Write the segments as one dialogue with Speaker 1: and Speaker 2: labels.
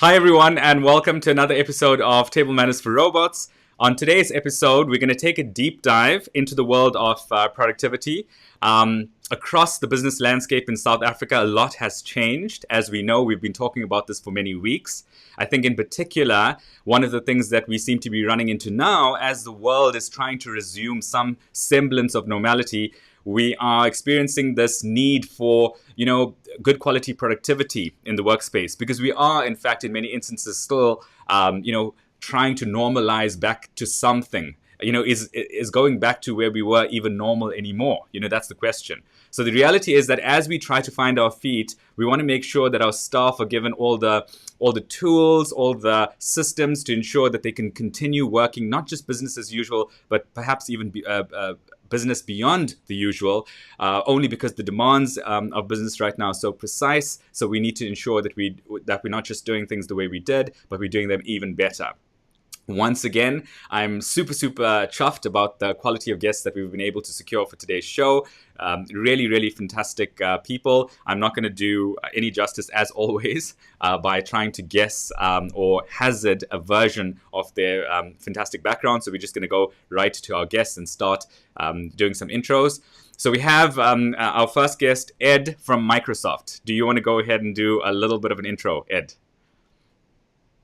Speaker 1: Hi, everyone, and welcome to another episode of Table Manners for Robots. On today's episode, we're going to take a deep dive into the world of productivity. Across the business landscape in South Africa, a lot has changed. As we know, we've been talking about this for many weeks. I think in particular, one of the things that we seem to be running into now, as the world is trying to resume some semblance of normality, we are experiencing this need for, good quality productivity in the workspace, because we are, in fact, in many instances still, trying to normalize back to something. Is going back to where we were even normal anymore? That's the question. So the reality is that as we try to find our feet, we want to make sure that our staff are given all the tools, all the systems to ensure that they can continue working, not just business as usual, but perhaps even business beyond the usual, only because the demands of business right now are so precise. So we need to ensure that we're not just doing things the way we did, but we're doing them even better. Once again, I'm super chuffed about the quality of guests that we've been able to secure for today's show. Really fantastic people. I'm not going to do any justice, as always, by trying to guess or hazard a version of their fantastic background. So we're just going to go right to our guests and start doing some intros. So we have our first guest, Ed from Microsoft. Do you want to go ahead and do a little bit of an intro, Ed?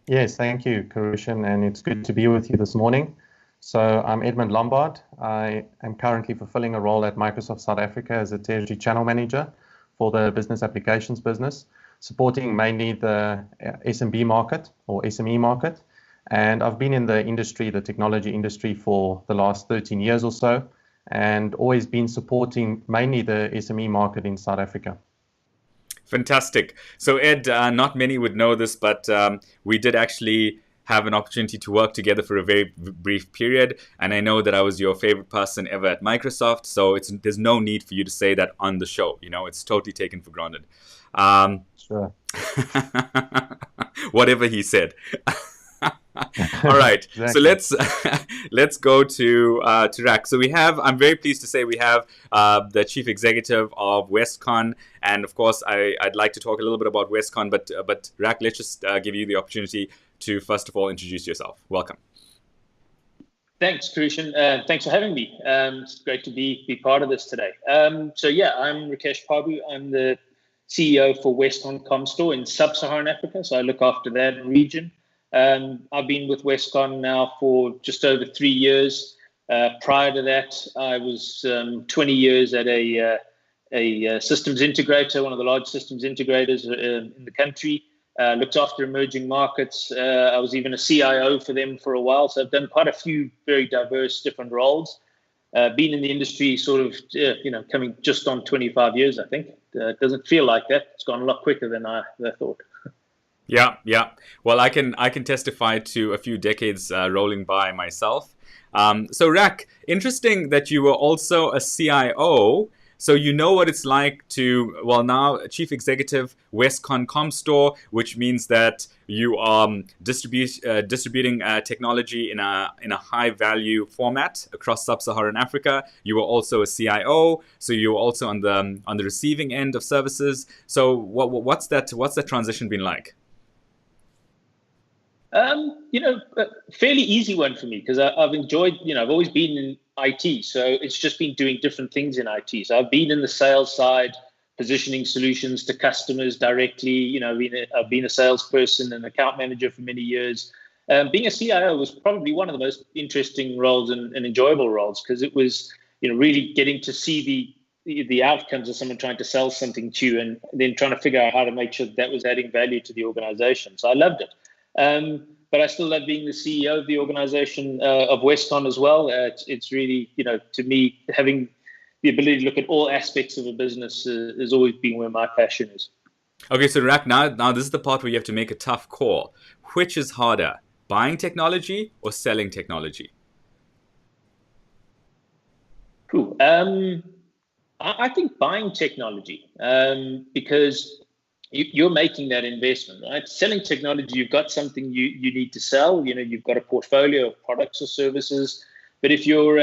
Speaker 2: Yes, thank you, Karushan, and it's good to be with you this morning. So I'm Edmund Lombard. I am currently fulfilling a role at Microsoft South Africa as a territory channel manager for the business applications business, supporting mainly the SMB market or SME market. And I've been in the industry, the technology industry, for the last 13 years or so, and always been supporting mainly the SME market in South Africa.
Speaker 1: Fantastic. So Ed, not many would know this, but we did actually have an opportunity to work together for a very brief period. And I know that I was your favorite person ever at Microsoft. So there's no need for you to say that on the show. It's totally taken for granted.
Speaker 2: Sure.
Speaker 1: Whatever he said. All right, exactly. So let's go to Rak. So I'm very pleased to say we have the chief executive of Westcon, and of course I'd like to talk a little bit about Westcon, but Rak, let's just give you the opportunity to first of all introduce yourself. Welcome.
Speaker 3: Thanks, Karushan. Thanks for having me. It's great to be part of this today. I'm Rakesh Pabu. I'm the CEO for Westcon Comstor in Sub-Saharan Africa, so I look after that region. I've been with Westcon now for just over 3 years. Prior to that, I was 20 years at a systems integrator, one of the large systems integrators in the country. Looked after emerging markets. I was even a CIO for them for a while. So I've done quite a few very diverse different roles. Been in the industry sort of, coming just on 25 years, I think. It doesn't feel like that. It's gone a lot quicker than I thought.
Speaker 1: Yeah. Well, I can testify to a few decades rolling by myself. So, Rak, interesting that you were also a CIO. So you know what it's like to, now Chief Executive Westcon Comstor, which means that you are distributing technology in a high value format across Sub-Saharan Africa. You were also a CIO, so you were also on the receiving end of services. So what's that transition been like?
Speaker 3: A fairly easy one for me, because I've enjoyed, I've always been in IT. So it's just been doing different things in IT. So I've been in the sales side, positioning solutions to customers directly. I've been a salesperson and account manager for many years. Being a CIO was probably one of the most interesting roles and enjoyable roles, because it was, really getting to see the outcomes of someone trying to sell something to you, and then trying to figure out how to make sure that was adding value to the organization. So I loved it. But I still love being the CEO of the organization of Westcon as well. It's really, to me, having the ability to look at all aspects of a business has always been where my passion is.
Speaker 1: Okay, so Rak, now this is the part where you have to make a tough call. Which is harder, buying technology or selling technology?
Speaker 3: Cool. I think buying technology, because you're making that investment, right? Selling technology, you've got something you need to sell. You've got a portfolio of products or services. But if you're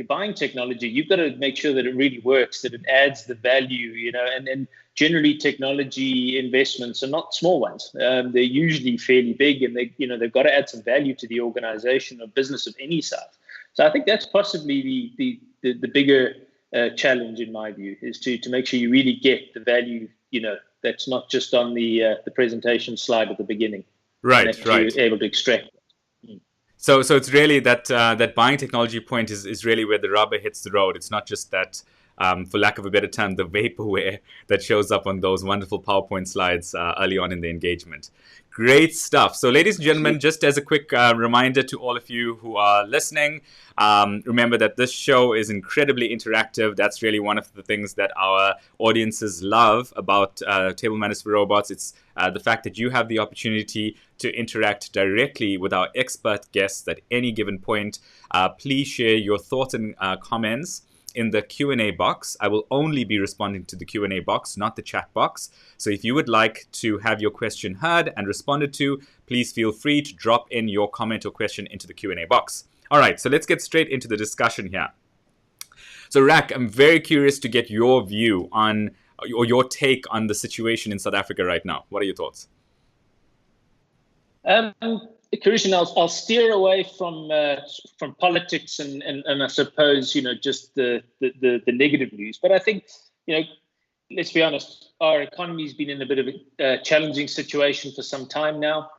Speaker 3: buying technology, you've got to make sure that it really works, that it adds the value, and generally technology investments are not small ones. They're usually fairly big, and they've got to add some value to the organization or business of any size. So I think that's possibly the bigger challenge in my view, is to make sure you really get the value, that's not just on the presentation slide at the beginning.
Speaker 1: Right.
Speaker 3: You're able to extract it.
Speaker 1: So it's really that buying technology point is really where the rubber hits the road. It's not just that, for lack of a better term, the vaporware that shows up on those wonderful PowerPoint slides early on in the engagement. Great stuff. So ladies and gentlemen, just as a quick reminder to all of you who are listening, remember that this show is incredibly interactive. That's really one of the things that our audiences love about Table Manners for Robots. It's the fact that you have the opportunity to interact directly with our expert guests at any given point. Please share your thoughts and comments in the Q&A box. I will only be responding to the Q&A box, not the chat box. So if you would like to have your question heard and responded to, please feel free to drop in your comment or question into the Q&A box. All right, so let's get straight into the discussion here. So Rak, I'm very curious to get your view on, or your take on the situation in South Africa right now. What are your thoughts?
Speaker 3: Christian, I'll steer away from politics and I suppose just the negative news. But I think let's be honest, our economy's been in a bit of a challenging situation for some time now,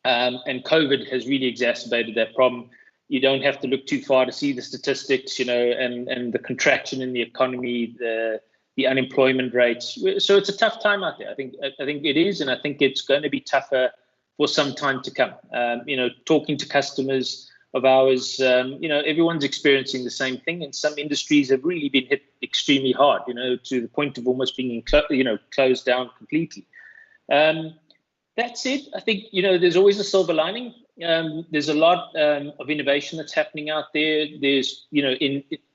Speaker 3: and COVID has really exacerbated that problem. You don't have to look too far to see the statistics, and the contraction in the economy, the unemployment rates. So it's a tough time out there. I think it is, and I think it's going to be tougher for some time to come. Talking to customers of ours, everyone's experiencing the same thing, and some industries have really been hit extremely hard, to the point of almost being, closed down completely. That said, I think, there's always a silver lining. There's a lot of innovation that's happening out there. There's,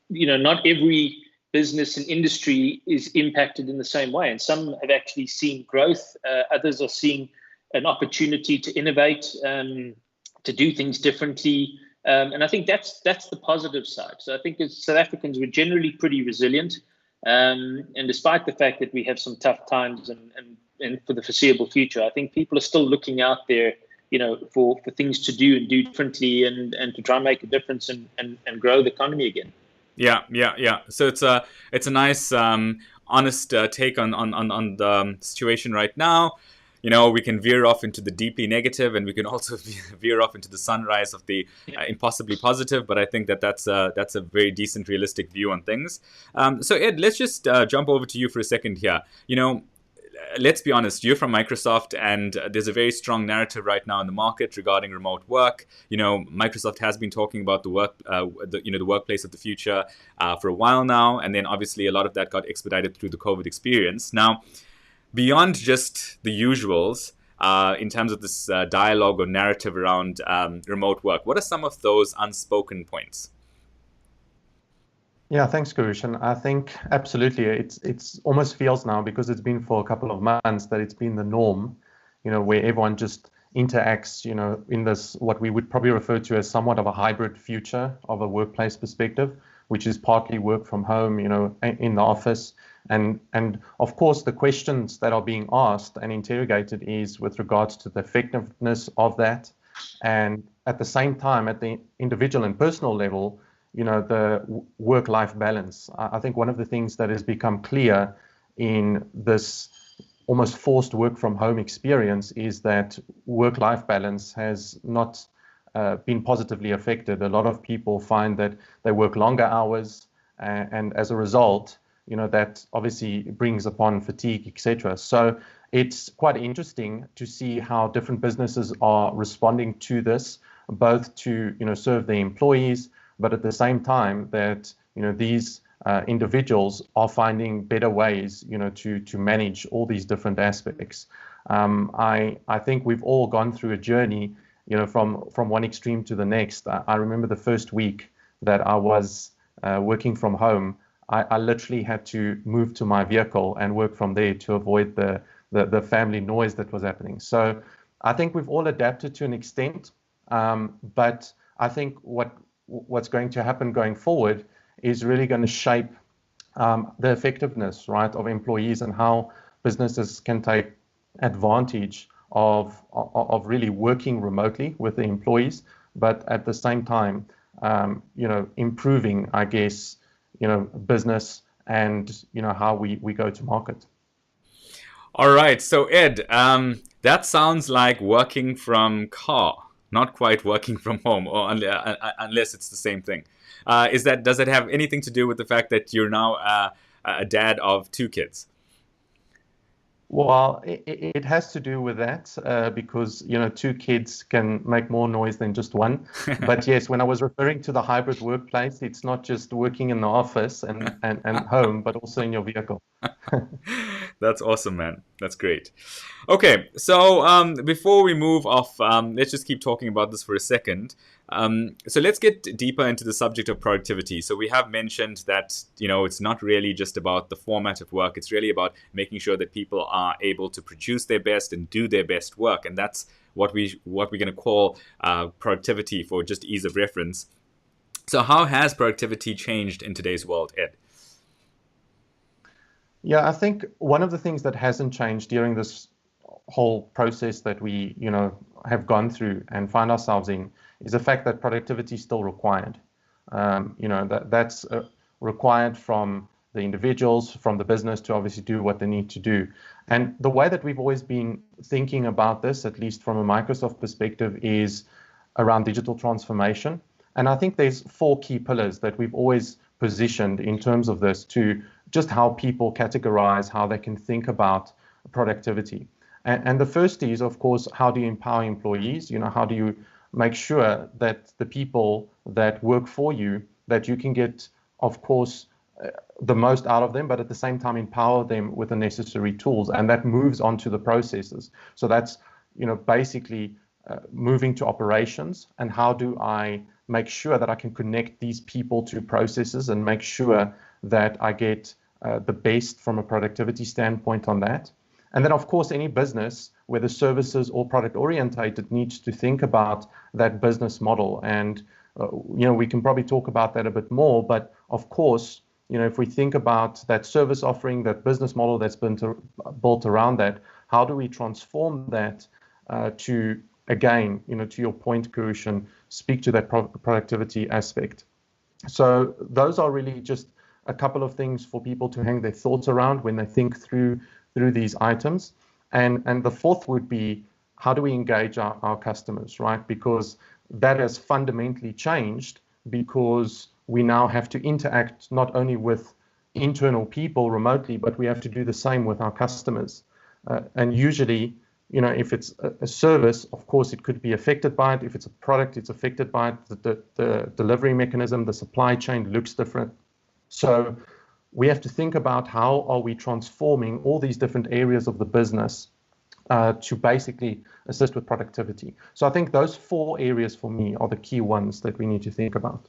Speaker 3: not every business and industry is impacted in the same way, and some have actually seen growth. Others are seeing an opportunity to innovate, to do things differently. And I think that's the positive side. So I think as South Africans, we're generally pretty resilient. And despite the fact that we have some tough times and for the foreseeable future, I think people are still looking out there, for things to do and do differently and to try and make a difference and grow the economy again.
Speaker 1: Yeah. So it's a nice, honest take on the situation right now. We can veer off into the deeply negative, and we can also veer off into the sunrise of the impossibly positive. But I think that's a very decent, realistic view on things. So Ed, let's just jump over to you for a second here. Let's be honest, you're from Microsoft, and there's a very strong narrative right now in the market regarding remote work. Microsoft has been talking about the workplace of the future for a while now, and then obviously a lot of that got expedited through the COVID experience. Now, beyond just the usuals, in terms of this dialogue or narrative around remote work, what are some of those unspoken points?
Speaker 2: Yeah, thanks, Kurush. And I think absolutely, it's almost feels now, because it's been for a couple of months, that it's been the norm, where everyone just interacts, in this, what we would probably refer to as somewhat of a hybrid future of a workplace perspective, which is partly work from home, in the office. And of course, the questions that are being asked and interrogated is with regards to the effectiveness of that. And at the same time, at the individual and personal level, the work-life balance. I think one of the things that has become clear in this almost forced work from home experience is that work-life balance has not been positively affected. A lot of people find that they work longer hours, and as a result, that obviously brings upon fatigue, etc. So it's quite interesting to see how different businesses are responding to this, both to serve their employees, but at the same time that these individuals are finding better ways to manage all these different aspects. I think we've all gone through a journey from one extreme to the next. I remember the first week that I was working from home, I literally had to move to my vehicle and work from there to avoid the family noise that was happening. So I think we've all adapted to an extent, but I think what what's going to happen going forward is really going to shape the effectiveness, right, of employees and how businesses can take advantage of really working remotely with the employees, but at the same time, improving, I guess, business and, how we go to market.
Speaker 1: All right. So Ed, that sounds like working from car, not quite working from home, or unless it's the same thing. Does it have anything to do with the fact that you're now a dad of 2 kids?
Speaker 2: Well, it has to do with that because, 2 kids can make more noise than just one. But yes, when I was referring to the hybrid workplace, it's not just working in the office and home, but also in your vehicle.
Speaker 1: That's awesome, man. That's great. Okay, so before we move off, let's just keep talking about this for a second. So let's get deeper into the subject of productivity. So we have mentioned that, it's not really just about the format of work. It's really about making sure that people are able to produce their best and do their best work. And that's what we're going to call productivity for just ease of reference. So how has productivity changed in today's world, Ed?
Speaker 2: Yeah, I think one of the things that hasn't changed during this whole process that we, have gone through and find ourselves in is the fact that productivity is still required. That's required from the individuals, from the business to obviously do what they need to do. And the way that we've always been thinking about this, at least from a Microsoft perspective, is around digital transformation. And I think there's 4 key pillars that we've always positioned in terms of this to just how people categorize, how they can think about productivity. And the first is, of course, how do you empower employees? How do you make sure that the people that work for you, that you can get, of course, the most out of them, but at the same time empower them with the necessary tools. And that moves on to the processes. So that's, basically moving to operations, and how do I make sure that I can connect these people to processes and make sure that I get the best from a productivity standpoint on that. And then, of course, any business, whether services or product orientated, needs to think about that business model. And, we can probably talk about that a bit more. But of course, if we think about that service offering, that business model that's been built around that, how do we transform that to, again, to your point, Kurushan, speak to that productivity aspect. So those are really just a couple of things for people to hang their thoughts around when they think through these items. And the fourth would be, how do we engage our customers, right? Because that has fundamentally changed, because we now have to interact not only with internal people remotely, but we have to do the same with our customers. And usually, if it's a service, of course, it could be affected by it. If it's a product, it's affected by it. The delivery mechanism, the supply chain looks different. So we have to think about how are we transforming all these different areas of the business to basically assist with productivity. So I think those 4 areas for me are the key ones that we need to think about.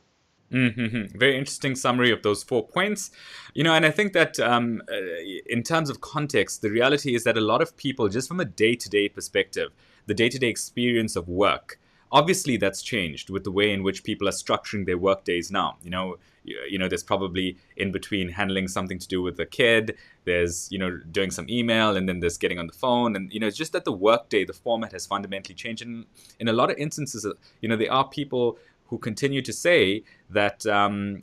Speaker 1: Mm-hmm. Very interesting summary of those 4 points. And I think that in terms of context, the reality is that a lot of people, just from a day-to-day perspective, the day-to-day experience of work, obviously that's changed with the way in which people are structuring their work days now. There's probably in between handling something to do with a kid, there's, doing some email, and then there's getting on the phone. And, it's just that the workday, the format has fundamentally changed. And in a lot of instances, there are people who continue to say that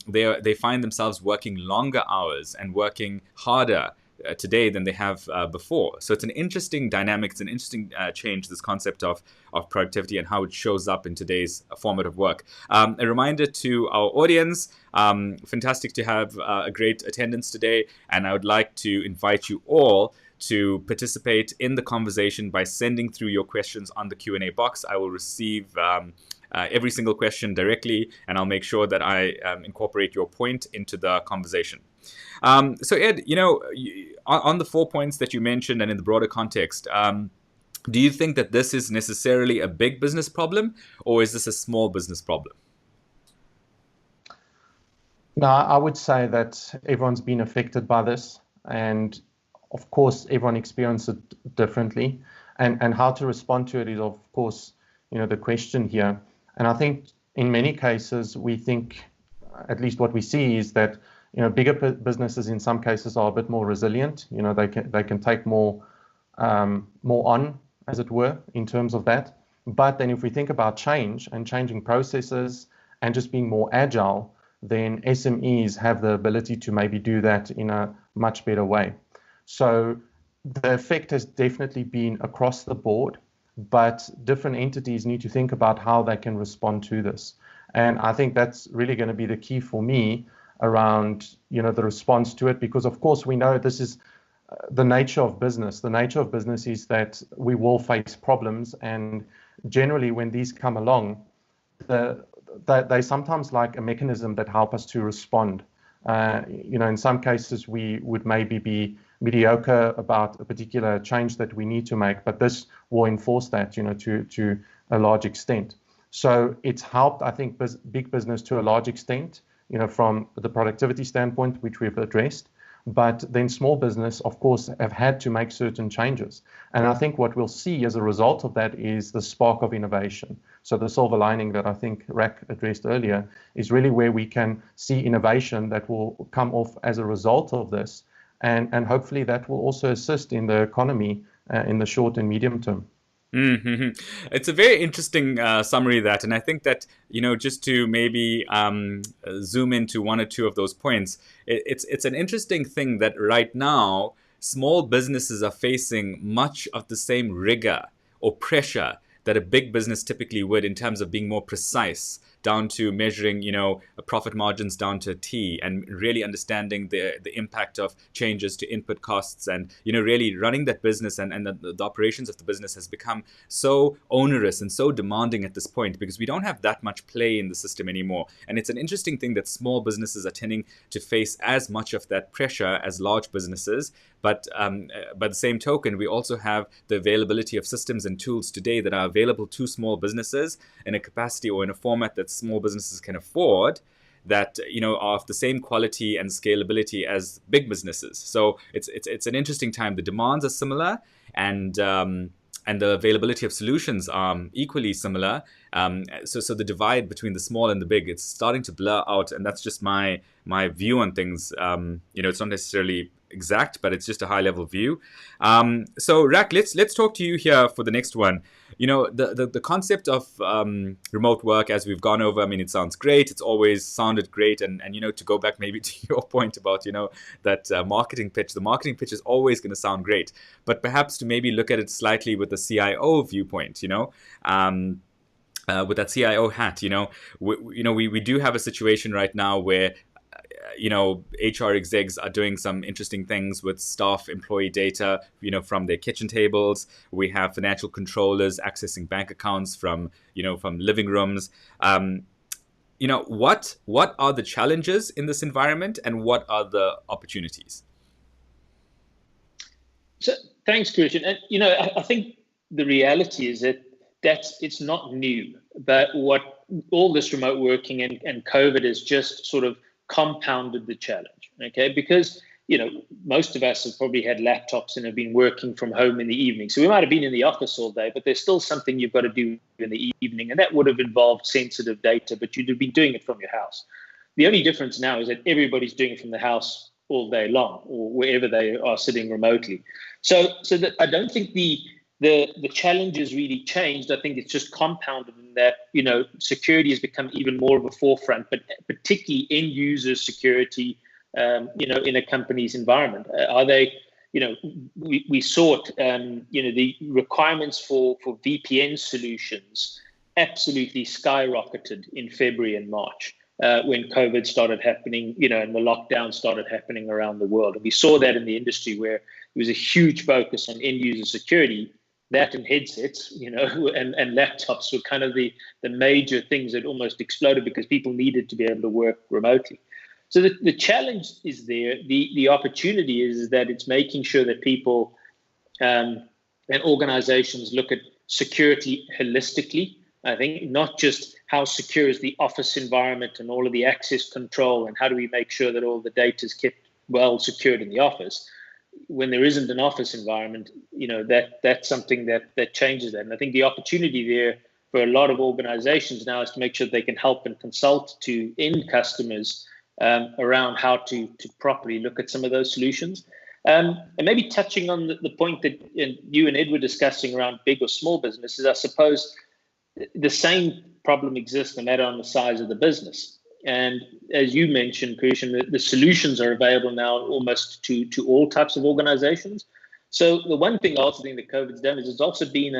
Speaker 1: they find themselves working longer hours and working harder today than they have before. So it's an interesting dynamic. It's an interesting change, this concept of productivity and how it shows up in today's format of work. A reminder to our audience, fantastic to have a great attendance today. And I would like to invite you all to participate in the conversation by sending through your questions on the Q&A box. I will receive every single question directly, and I'll make sure that I incorporate your point into the conversation. So Ed, on the 4 points that you mentioned and in the broader context, do you think that this is necessarily a big business problem, or is this a small business problem?
Speaker 2: No, I would say that everyone's been affected by this, and of course, everyone experiences it differently, and how to respond to it is, of course, the question here. And I think, in many cases, we think, at least what we see is that, bigger businesses in some cases are a bit more resilient. They can take more on, as it were, in terms of that. But then if we think about change and changing processes and just being more agile, then SMEs have the ability to maybe do that in a much better way. So the effect has definitely been across the board, but different entities need to think about how they can respond to this. And I think that's really going to be the key for me around, the response to it, because of course we know this is the nature of business. The nature of business is that we will face problems, and generally when these come along, they sometimes like a mechanism that help us to respond. In some cases we would maybe be mediocre about a particular change that we need to make, but this will enforce that, to a large extent. So it's helped, I think, big business to a large extent, from the productivity standpoint, which we've addressed. But then small business, of course, have had to make certain changes. And I think what we'll see as a result of that is the spark of innovation. So the silver lining that I think Rak addressed earlier is really where we can see innovation that will come off as a result of this. And hopefully that will also assist in the economy in the short and medium term.
Speaker 1: Mm-hmm. It's a very interesting summary of that. And I think that, just to maybe zoom into one or two of those points, it's an interesting thing that right now, small businesses are facing much of the same rigor or pressure that a big business typically would, in terms of being more precise, down to measuring, profit margins down to a T, and really understanding the impact of changes to input costs, and, really running that business and the operations of the business has become so onerous and so demanding at this point, because we don't have that much play in the system anymore. And it's an interesting thing that small businesses are tending to face as much of that pressure as large businesses. But by the same token, we also have the availability of systems and tools today that are available to small businesses in a capacity or in a format that small businesses can afford, that are of the same quality and scalability as big businesses. So it's an interesting time. The demands are similar, and the availability of solutions are equally similar. So the divide between the small and the big, it's starting to blur out, and that's just my view on things. It's not necessarily exact, but it's just a high level view. So Rak, let's talk to you here for the next one. The concept of remote work, as we've gone over, I mean, it sounds great. It's always sounded great. And to go back maybe to your point about, that marketing pitch, the marketing pitch is always going to sound great, but perhaps to maybe look at it slightly with the CIO viewpoint, with that CIO hat, we do have a situation right now where HR execs are doing some interesting things with staff employee data, from their kitchen tables. We have financial controllers accessing bank accounts from living rooms. What are the challenges in this environment, and what are the opportunities?
Speaker 3: So thanks, Christian. And I think the reality is that it's not new, but what all this remote working and COVID has just sort of compounded the challenge, okay? Because, most of us have probably had laptops and have been working from home in the evening. So we might have been in the office all day, but there's still something you've got to do in the evening. And that would have involved sensitive data, but you'd have been doing it from your house. The only difference now is that everybody's doing it from the house all day long, or wherever they are sitting remotely. So that I don't think the challenge has really changed. I think it's just compounded in that, security has become even more of a forefront, but particularly end user security, in a company's environment. Are they, we saw it, the requirements for VPN solutions absolutely skyrocketed in February and March when COVID started happening, and the lockdown started happening around the world. And we saw that in the industry where there was a huge focus on end user security. That and headsets, and laptops were kind of the major things that almost exploded because people needed to be able to work remotely. So the challenge is there. The opportunity is that it's making sure that people and organizations look at security holistically. I think not just how secure is the office environment and all of the access control, and how do we make sure that all the data is kept well secured in the office. When there isn't an office environment, that's something that changes that. And I think the opportunity there for a lot of organizations now is to make sure they can help and consult to end customers around how to properly look at some of those solutions. And maybe touching on the point that you and Ed were discussing around big or small businesses, I suppose the same problem exists no matter on the size of the business. And as you mentioned, Christian, the solutions are available now almost to all types of organizations. So the one thing I also think that COVID's done is it's also been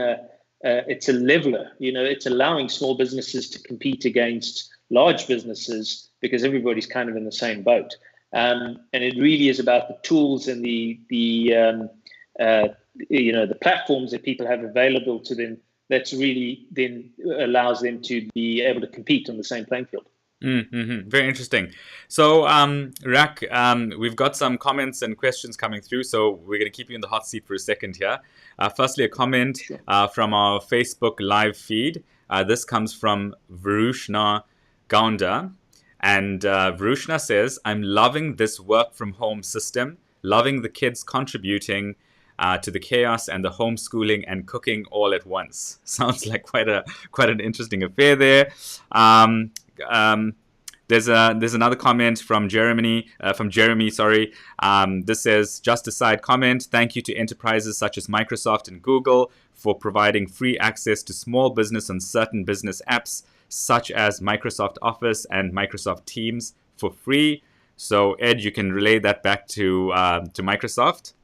Speaker 3: it's a leveler. It's allowing small businesses to compete against large businesses because everybody's kind of in the same boat. And it really is about the tools and the platforms that people have available to them that's really then allows them to be able to compete on the same playing field.
Speaker 1: Mm-hmm. Very interesting. So, Rak, we've got some comments and questions coming through, so we're going to keep you in the hot seat for a second here. Firstly, a comment from our Facebook live feed. This comes from Varushna Gaunda. And Varushna says, I'm loving this work from home system, loving the kids contributing to the chaos and the homeschooling and cooking all at once. Sounds like quite an interesting affair there. There's another comment from Jeremy. This says, just a side comment. Thank you to enterprises such as Microsoft and Google for providing free access to small business on certain business apps, such as Microsoft Office and Microsoft Teams for free. So Ed, you can relay that back to Microsoft.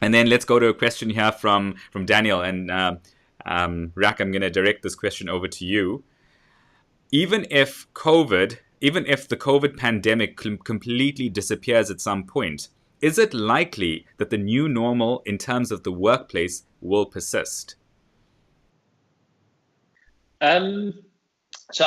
Speaker 1: And then let's go to a question here from Daniel. And Rak, I'm going to direct this question over to you. Even if the COVID pandemic completely disappears at some point, is it likely that the new normal in terms of the workplace will persist?
Speaker 3: So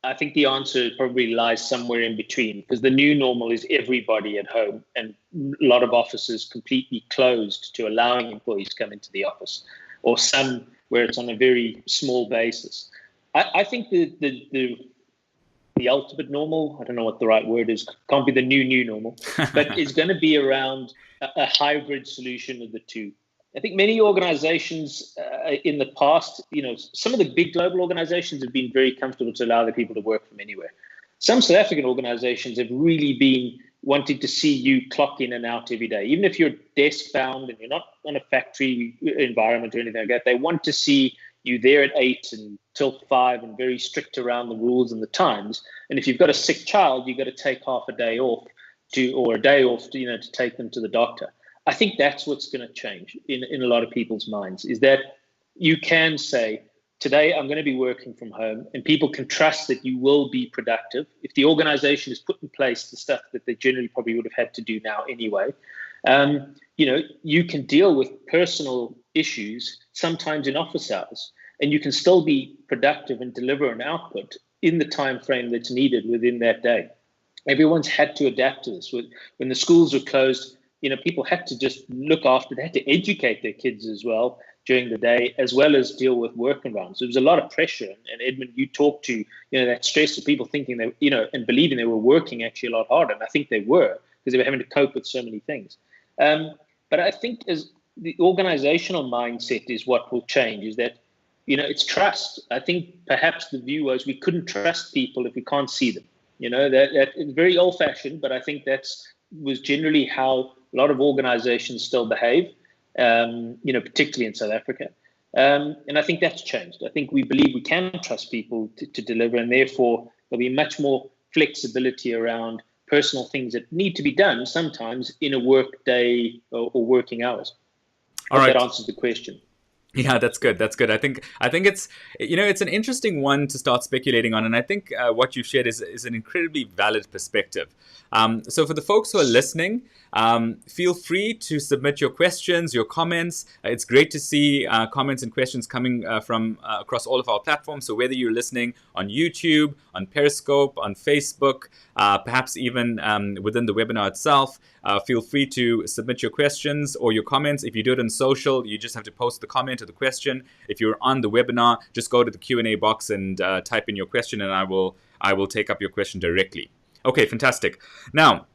Speaker 3: I think the answer probably lies somewhere in between, because the new normal is everybody at home and a lot of offices completely closed to allowing employees to come into the office, or some where it's on a very small basis. I think the ultimate normal, I don't know what the right word is, can't be the new normal, but it's going to be around a hybrid solution of the two. I think many organizations in the past, some of the big global organizations have been very comfortable to allow their people to work from anywhere. Some South African organizations have really been wanting to see you clock in and out every day. Even if you're desk bound and you're not on a factory environment or anything like that, they want to see you there at 8 until 5 and very strict around the rules and the times. And if you've got a sick child, you've got to take half a day off or a day off to take them to the doctor. I think that's what's going to change in a lot of people's minds, is that you can say, today I'm going to be working from home, and people can trust that you will be productive. If the organization has put in place the stuff that they generally probably would have had to do now anyway, you can deal with personal issues sometimes in office hours, and you can still be productive and deliver an output in the time frame that's needed within that day. Everyone's had to adapt to this. When the schools were closed, people had to just look after, they had to educate their kids as well during the day, as well as deal with work environments. There was a lot of pressure. And Edmund, you talked to, that stress of people thinking they, and believing they were working actually a lot harder. And I think they were, because they were having to cope with so many things. But I think as the organizational mindset is what will change, is that, it's trust. I think perhaps the view was we couldn't trust people if we can't see them. That it's very old fashioned, but I think was generally how a lot of organizations still behave, particularly in South Africa. And I think that's changed. I think we believe we can trust people to deliver, and therefore there'll be much more flexibility around personal things that need to be done sometimes in a work day or working hours.
Speaker 1: All right.
Speaker 3: That answers the question.
Speaker 1: Yeah, that's good. That's good. I think it's, it's an interesting one to start speculating on. And I think what you've shared is an incredibly valid perspective. So for the folks who are listening, feel free to submit your questions, your comments. It's great to see comments and questions coming from across all of our platforms. So whether you're listening on YouTube, on Periscope, on Facebook, perhaps even within the webinar itself, feel free to submit your questions or your comments. If you do it on social, you just have to post the comment or the question. If you're on the webinar, just go to the Q&A box and type in your question, and I will take up your question directly. Okay, fantastic. Now,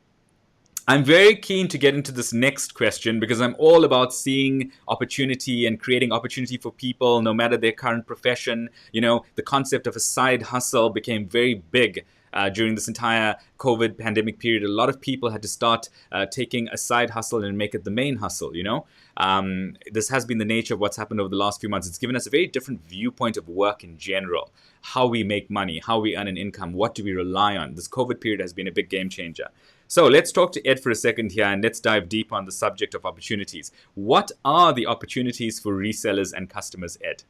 Speaker 1: I'm very keen to get into this next question because I'm all about seeing opportunity and creating opportunity for people, no matter their current profession. The concept of a side hustle became very big during this entire COVID pandemic period. A lot of people had to start taking a side hustle and make it the main hustle. This has been the nature of what's happened over the last few months. It's given us a very different viewpoint of work in general, how we make money, how we earn an income, what do we rely on. This COVID period has been a big game changer. So let's talk to Ed for a second here, and let's dive deep on the subject of opportunities. What are the opportunities for resellers and customers, Ed?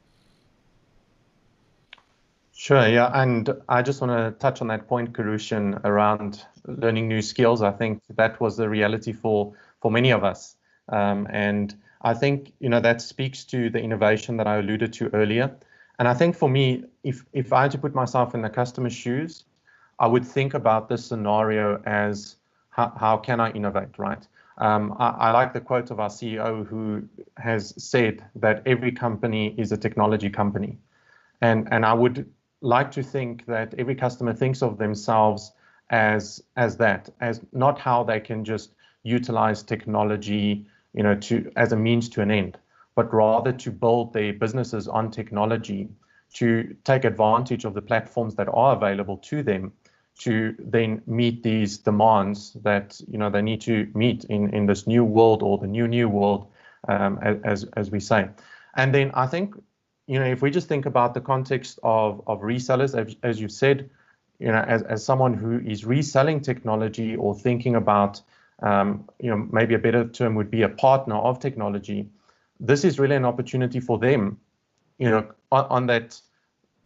Speaker 2: Sure, yeah, and I just want to touch on that point, Karushan, around learning new skills. I think that was the reality for many of us. And I think, that speaks to the innovation that I alluded to earlier. And I think for me, if I had to put myself in the customer's shoes, I would think about this scenario as how can I innovate, right? I like the quote of our CEO who has said that every company is a technology company. And I would like to think that every customer thinks of themselves as that, as not how they can just utilize technology, as a means to an end, but rather to build their businesses on technology, to take advantage of the platforms that are available to them, to then meet these demands that they need to meet in this new world, or the new world, as we say. And then I think, if we just think about the context of resellers, as you've said, as someone who is reselling technology, or thinking about, maybe a better term would be a partner of technology, this is really an opportunity for them, on that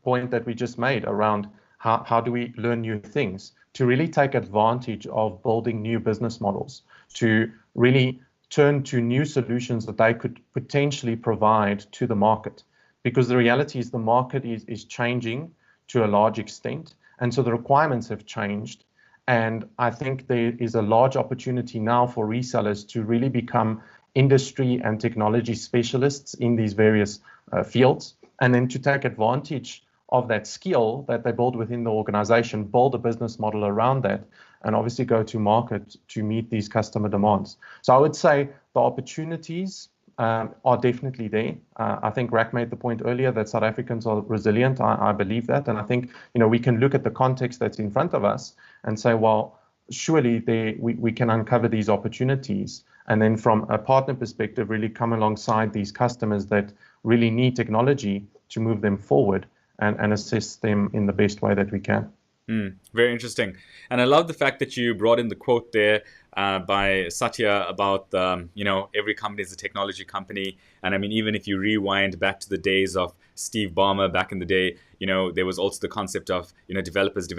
Speaker 2: point that we just made around how do we learn new things, to really take advantage of building new business models, to really turn to new solutions that they could potentially provide to the market. Because the reality is the market is changing to a large extent, and so the requirements have changed. And I think there is a large opportunity now for resellers to really become industry and technology specialists in these various fields, and then to take advantage of that skill that they build within the organization, build a business model around that, and obviously go to market to meet these customer demands. So I would say the opportunities are definitely there. I think Rack made the point earlier that South Africans are resilient. I believe that. And I think, we can look at the context that's in front of us and say, well, surely we can uncover these opportunities. And then from a partner perspective, really come alongside these customers that really need technology to move them forward, and assist them in the best way that we can.
Speaker 1: Very interesting. And I love the fact that you brought in the quote there by Satya about, every company is a technology company. And I mean, even if you rewind back to the days of Steve Ballmer back in the day, there was also the concept of, developers.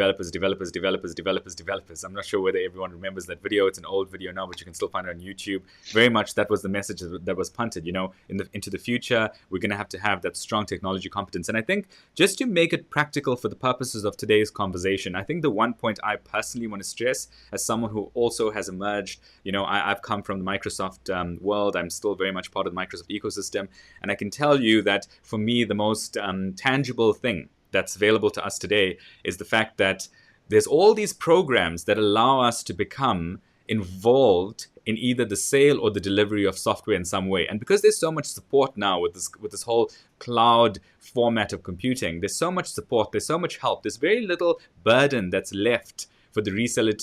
Speaker 1: I'm not sure whether everyone remembers that video. It's an old video now, but you can still find it on YouTube. Very much that was the message that was punted, into the future, we're going to have that strong technology competence. And I think just to make it practical for the purposes of today's conversation, I think the one point I personally want to stress, as someone who also has emerged, I've come from the Microsoft world. I'm still very much part of the Microsoft ecosystem. And I can tell you that for me, the most tangible thing that's available to us today is the fact that there's all these programs that allow us to become involved in either the sale or the delivery of software in some way. And because there's so much support now with this whole cloud format of computing, there's so much support, there's so much help, there's very little burden that's left for the reseller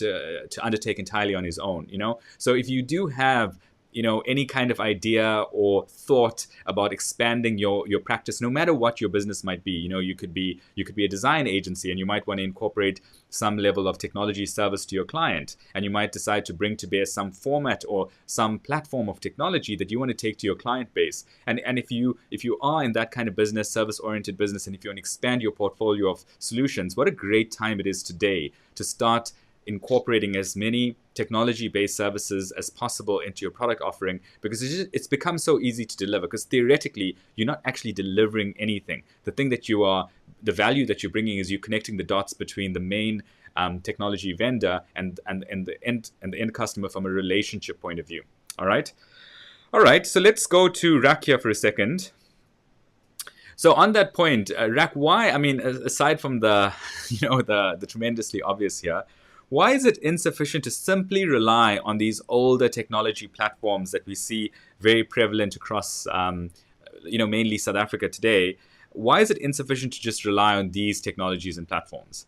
Speaker 1: to undertake entirely on his own. So if you do have any kind of idea or thought about expanding your practice, no matter what your business might be, you could be a design agency, and you might want to incorporate some level of technology service to your client, and you might decide to bring to bear some format or some platform of technology that you want to take to your client base. And if you are in that kind of business, service-oriented business, and if you want to expand your portfolio of solutions, what a great time it is today to start incorporating as many technology-based services as possible into your product offering, because it's become so easy to deliver, because theoretically you're not actually delivering anything. The value that you're bringing is you connecting the dots between the main technology vendor and the end customer from a relationship point of view. All right, so let's go to Rak here for a second. So on that point, Rak, why, I mean, aside from the the tremendously obvious here, Why is it insufficient to simply rely on these older technology platforms that we see very prevalent across, mainly South Africa today? Why is it insufficient to just rely on these technologies and platforms?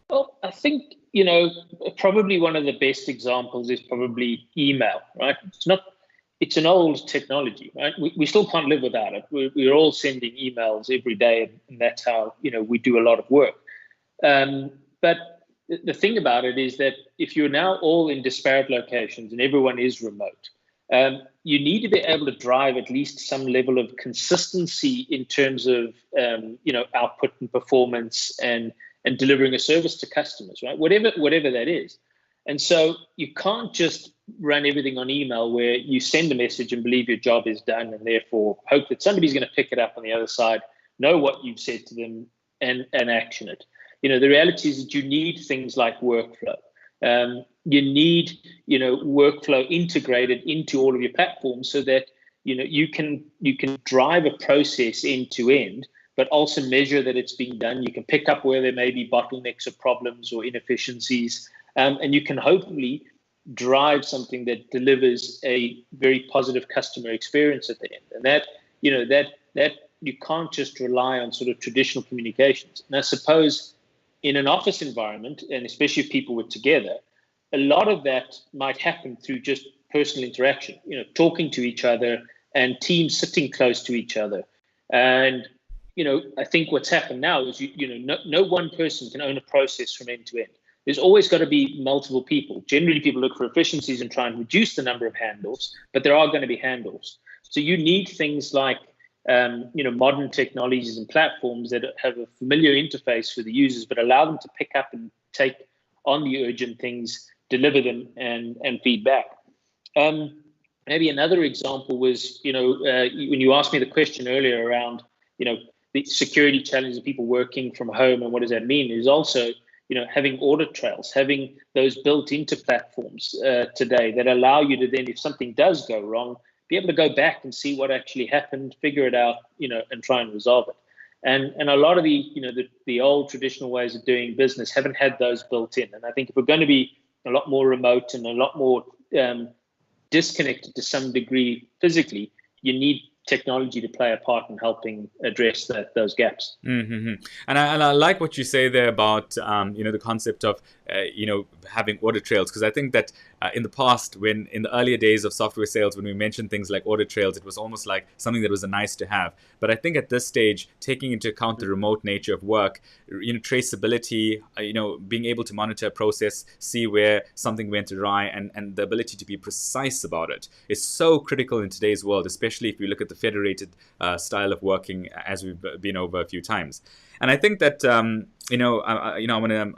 Speaker 3: Well, I think, probably one of the best examples is probably email, right? It's an old technology, right? We still can't live without it. We're all sending emails every day, and that's how, we do a lot of work. But the thing about it is that if you're now all in disparate locations and everyone is remote, you need to be able to drive at least some level of consistency in terms of, output and performance and delivering a service to customers, right? Whatever that is. And so you can't just run everything on email where you send a message and believe your job is done and therefore hope that somebody's going to pick it up on the other side, know what you've said to them and action it. The reality is that you need things like workflow. You need, workflow integrated into all of your platforms so that, you can drive a process end to end, but also measure that it's being done. You can pick up where there may be bottlenecks or problems or inefficiencies, and you can hopefully drive something that delivers a very positive customer experience at the end. And that you can't just rely on sort of traditional communications. And I suppose in an office environment, and especially if people were together, a lot of that might happen through just personal interaction, talking to each other and teams sitting close to each other. And I think what's happened now is, no one person can own a process from end to end. There's always got to be multiple people. Generally, people look for efficiencies and try and reduce the number of handoffs, but there are going to be handoffs. So you need things like, modern technologies and platforms that have a familiar interface for the users, but allow them to pick up and take on the urgent things, deliver them, and feedback. Maybe another example was, when you asked me the question earlier around, the security challenges of people working from home and what does that mean, is also, having audit trails, having those built into platforms today that allow you to then, if something does go wrong, be able to go back and see what actually happened, figure it out, and try and resolve it. And a lot of the old traditional ways of doing business haven't had those built in. And I think if we're going to be a lot more remote and a lot more disconnected to some degree physically, you need technology to play a part in helping address those gaps.
Speaker 1: Mm-hmm. And I like what you say there about the concept of having audit trails, because I think that in the past, when in the earlier days of software sales, when we mentioned things like audit trails, it was almost like something that was a nice to have. But I think at this stage, taking into account the remote nature of work, traceability, being able to monitor a process, see where something went awry, and the ability to be precise about it is so critical in today's world, especially if you look at the federated style of working, as we've been over a few times. And I think that I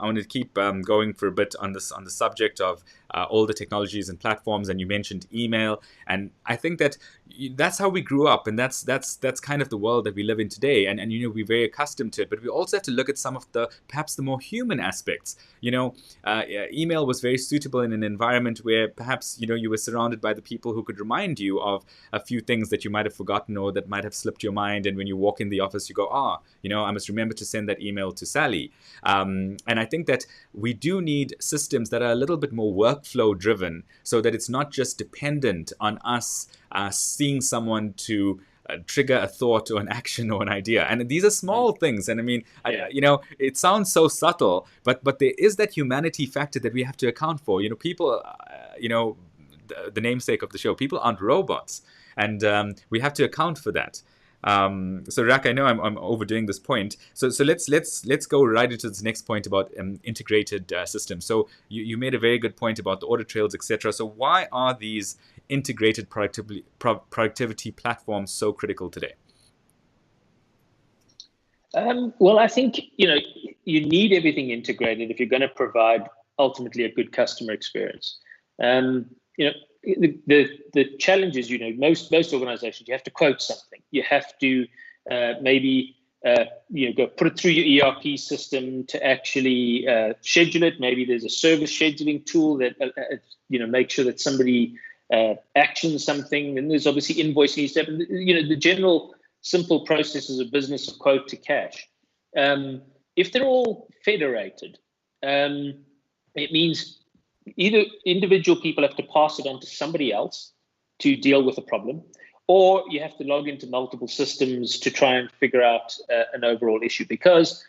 Speaker 1: want to keep going for a bit on the subject of older technologies and platforms. And you mentioned email, and I think that that's how we grew up, and that's kind of the world that we live in today. And we're very accustomed to it. But we also have to look at some of the perhaps the more human aspects. Email was very suitable in an environment where perhaps you were surrounded by the people who could remind you of a few things that you might have forgotten or that might have slipped your mind. And when you walk in the office, you go, I must remember to send that email to Sally. And I think that we do need systems that are a little bit more workflow driven, so that it's not just dependent on us seeing someone to trigger a thought or an action or an idea. And these are small things. And I mean, it sounds so subtle, but there is that humanity factor that we have to account for. People, the namesake of the show, people aren't robots. And we have to account for that. So Rak, I know I'm overdoing this point. So let's go right into this next point about integrated systems. So you made a very good point about the audit trails, etc. So why are these integrated productivity platforms so critical today?
Speaker 3: Well, I think you need everything integrated if you're going to provide ultimately a good customer experience. The challenge is, most organizations, you have to quote something. You have to maybe go put it through your ERP system to actually schedule it. Maybe there's a service scheduling tool that make sure that somebody actions something. And there's obviously invoicing stuff. And the general simple processes of business of quote to cash. If they're all federated, it means either individual people have to pass it on to somebody else to deal with the problem, or you have to log into multiple systems to try and figure out an overall issue. Because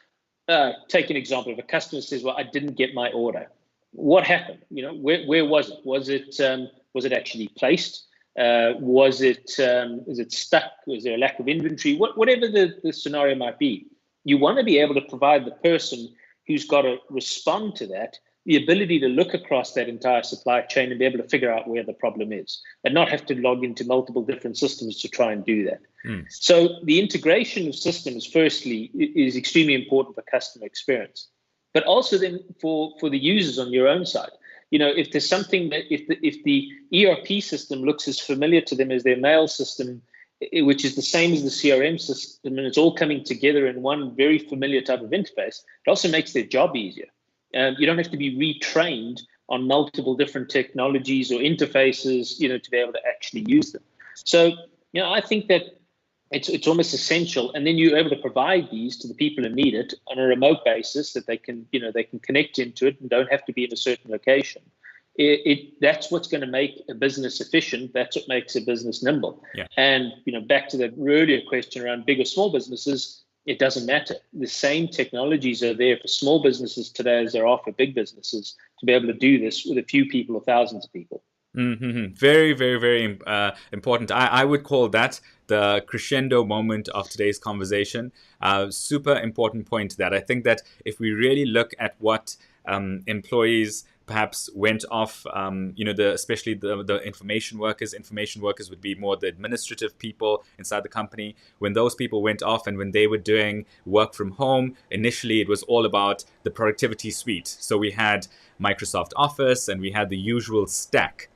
Speaker 3: take an example: if a customer says, "Well, I didn't get my order," what happened? Where was it? Was it actually placed? Is it stuck? Was there a lack of inventory? Whatever the scenario might be, you want to be able to provide the person who's got to respond to that the ability to look across that entire supply chain and be able to figure out where the problem is, and not have to log into multiple different systems to try and do that. So the integration of systems, firstly, is extremely important for customer experience, but also then for the users on your own side. If there's something that if the ERP system looks as familiar to them as their mail system, which is the same as the CRM system, and it's all coming together in one very familiar type of interface, it also makes their job easier. You don't have to be retrained on multiple different technologies or interfaces, to be able to actually use them. So, I think that it's almost essential, and then you're able to provide these to the people who need it on a remote basis, that they can connect into it and don't have to be in a certain location. That's what's going to make a business efficient. That's what makes a business nimble.
Speaker 1: Yeah.
Speaker 3: And back to the earlier question around big or small businesses, it doesn't matter. The same technologies are there for small businesses today as there are for big businesses to be able to do this with a few people or thousands of people.
Speaker 1: Mm-hmm. Very, very, very important. I would call that the crescendo moment of today's conversation. Super important point that I think that if we really look at what employees perhaps went off, especially the information workers would be more the administrative people inside the company. When those people went off and when they were doing work from home, initially it was all about the productivity suite. So we had Microsoft Office and we had the usual stack.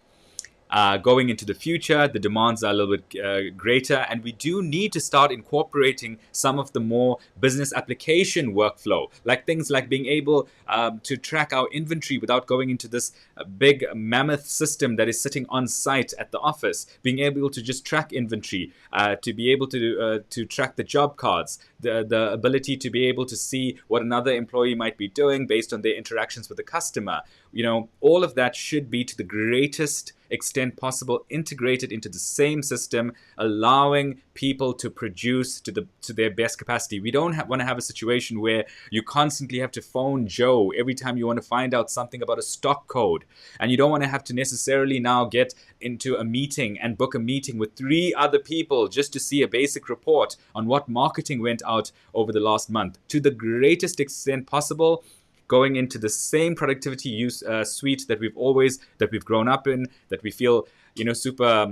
Speaker 1: Going into the future, the demands are a little bit greater, and we do need to start incorporating some of the more business application workflow, like things like being able to track our inventory without going into this big mammoth system that is sitting on site at the office, being able to just track inventory, to be able to track the job cards, the ability to be able to see what another employee might be doing based on their interactions with the customer. All of that should be to the greatest extent possible integrated into the same system, allowing people to produce to their best capacity. We don't want to have a situation where you constantly have to phone Joe every time you want to find out something about a stock code, and you don't want to have to necessarily now get into a meeting and book a meeting with 3 other people just to see a basic report on what marketing went out over the last month. To the greatest extent possible, going into the same productivity use suite that we've grown up in, that we feel super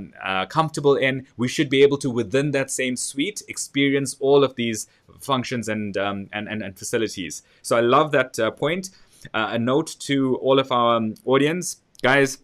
Speaker 1: comfortable in. We should be able to, within that same suite, experience all of these functions and facilities. So I love that point. A note to all of our audience, guys.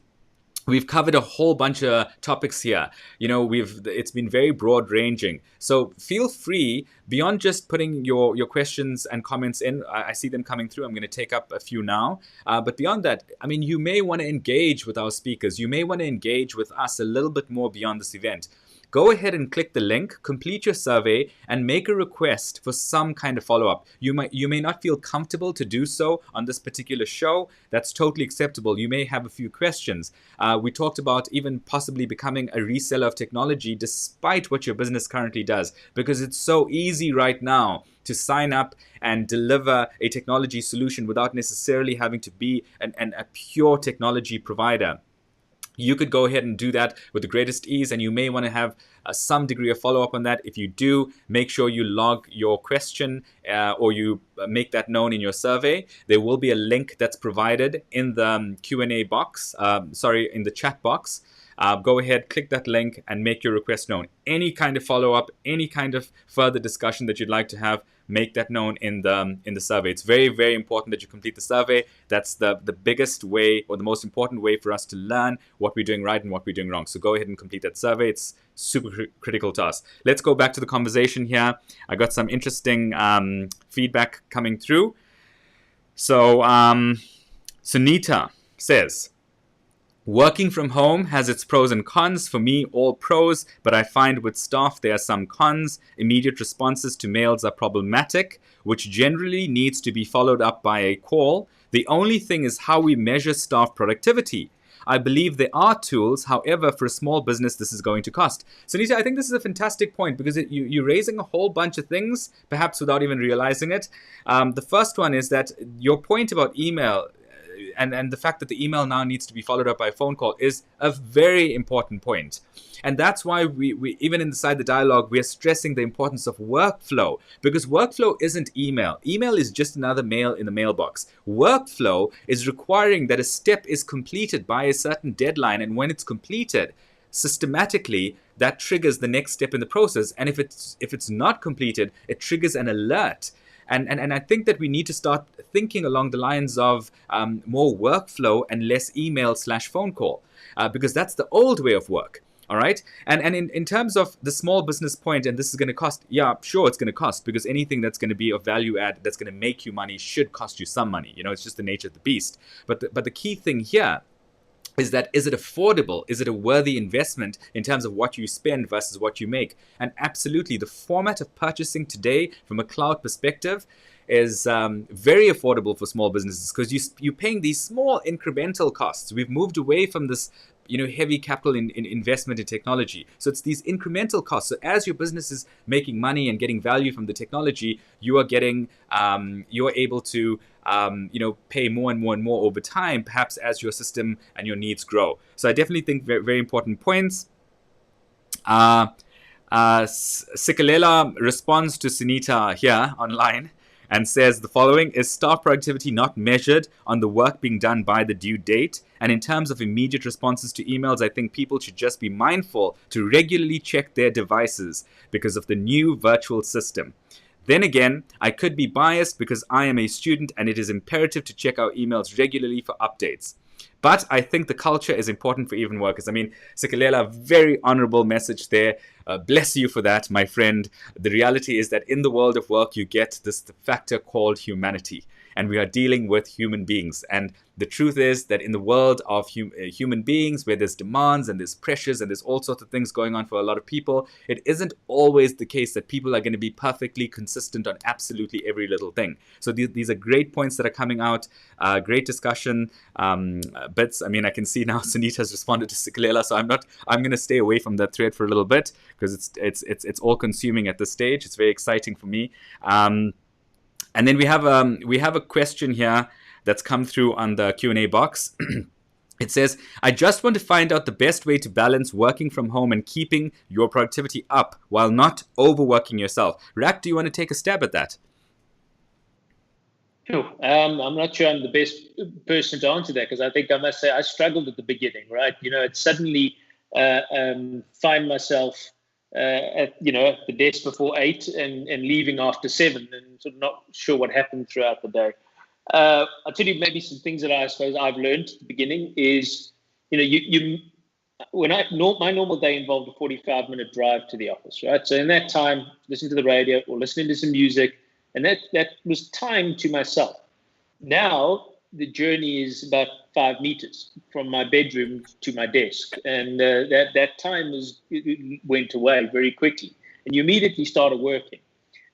Speaker 1: We've covered a whole bunch of topics here. It's been very broad ranging. So feel free, beyond just putting your questions and comments in, I see them coming through. I'm going to take up a few now. But beyond that, you may want to engage with our speakers. You may want to engage with us a little bit more beyond this event. Go ahead and click the link, complete your survey, and make a request for some kind of follow-up. You may not feel comfortable to do so on this particular show. That's totally acceptable. You may have a few questions. We talked about even possibly becoming a reseller of technology despite what your business currently does, because it's so easy right now to sign up and deliver a technology solution without necessarily having to be a pure technology provider. You could go ahead and do that with the greatest ease, and you may want to have some degree of follow-up on that. If you do, make sure you log your question or you make that known in your survey. There will be a link that's provided in the Q&A box, in the chat box. Go ahead, click that link, and make your request known. Any kind of follow-up, any kind of further discussion that you'd like to have, make that known in the survey. It's very, very important that you complete the survey. That's the biggest way, or the most important way, for us to learn what we're doing right and what we're doing wrong. So go ahead and complete that survey. It's super critical to us. Let's go back to the conversation here. I got some interesting feedback coming through. So Sunita says, working from home has its pros and cons. For me, all pros, but I find with staff there are some cons. Immediate responses to mails are problematic, which generally needs to be followed up by a call. The only thing is how we measure staff productivity. I believe there are tools. However, for a small business, this is going to cost. Sunita, I think this is a fantastic point because you're raising a whole bunch of things, perhaps without even realizing it. The first one is that your point about email and the fact that the email now needs to be followed up by a phone call is a very important point. And that's why we even inside the dialogue, we are stressing the importance of workflow, because workflow isn't email. Email is just another mail in the mailbox. Workflow is requiring that a step is completed by a certain deadline. And when it's completed, systematically, that triggers the next step in the process. And if it's not completed, it triggers an alert. And I think that we need to start thinking along the lines of more workflow and less email/phone call, because that's the old way of work. All right. And in terms of the small business point, and this is going to cost, yeah, sure, it's going to cost, because anything that's going to be of value add, that's going to make you money, should cost you some money. It's just the nature of the beast. But the key thing here is that, is it affordable? Is it a worthy investment in terms of what you spend versus what you make? And absolutely, the format of purchasing today from a cloud perspective is very affordable for small businesses, because you're paying these small incremental costs. We've moved away from this heavy capital in investment in technology. So it's these incremental costs. So as your business is making money and getting value from the technology, you are able to pay more and more and more over time, perhaps as your system and your needs grow. So I definitely think very, very important points. Sikalela responds to Sunita here online and says the following: is staff productivity not measured on the work being done by the due date? And in terms of immediate responses to emails, I think people should just be mindful to regularly check their devices because of the new virtual system. Then again, I could be biased because I am a student and it is imperative to check our emails regularly for updates. But I think the culture is important for even workers. I mean, Sikalela, very honorable message there. Bless you for that, my friend. The reality is that in the world of work, you get this factor called humanity. And we are dealing with human beings. And the truth is that in the world of human beings, where there's demands and there's pressures and there's all sorts of things going on for a lot of people, it isn't always the case that people are going to be perfectly consistent on absolutely every little thing. So these are great points that are coming out. Great discussion. Bits. I mean, I can see now Sunita's responded to Sikalela, so I'm going to stay away from that thread for a little bit, because it's all consuming at this stage. It's very exciting for me. And then we have a question here that's come through on the Q&A box. It says, I just want to find out the best way to balance working from home and keeping your productivity up while not overworking yourself. Rak, do you want to take a stab at that?
Speaker 3: Sure. I'm not sure I'm the best person to answer that, because I think I must say I struggled at the beginning, right? It's suddenly find myself at the desk before 8 and leaving after 7, and sort of not sure what happened throughout the day. I'll tell you maybe some things that I suppose I've learned at the beginning is, my normal day involved a 45-minute drive to the office, right? So in that time, listening to the radio or listening to some music, and that was time to myself. Now the journey is about 5 meters from my bedroom to my desk, and that time went away very quickly, and you immediately started working.